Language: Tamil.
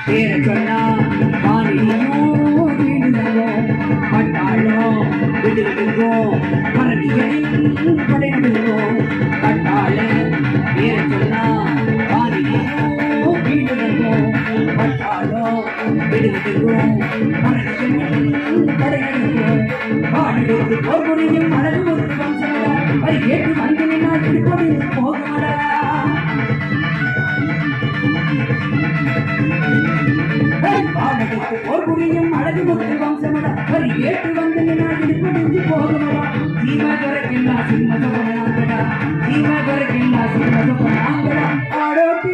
பேர சொன்னா வானிலையும் வீடுவோம் பட்டாளம் விடுவிடுவோம் பரணிகளின் படைவிடுவோம் பட்டாள பேர சொன்னா வானிலையும் வீடுவோம் பட்டாளம் விடுவிடுவோம் பரணிகளின் படைவிடுவோம் பாடுவது போர்முறையும் அழகு ஒரு வம்சமடா அதை கேட்டு வந்து நின்னால் திருப்பதி போகமடா போர்முறையும் அழகு முத்து வம்சமடா அதை கேட்டு வந்து நின்னால் திருப்பதி போகமடா சீமதுரைக்கெல்லாம் சிம்ம சொப்பனாங்கடா சீமதுரைக்கெல்லாம் சிம்ம சொப்பனாங்கடா ஆடோட்டி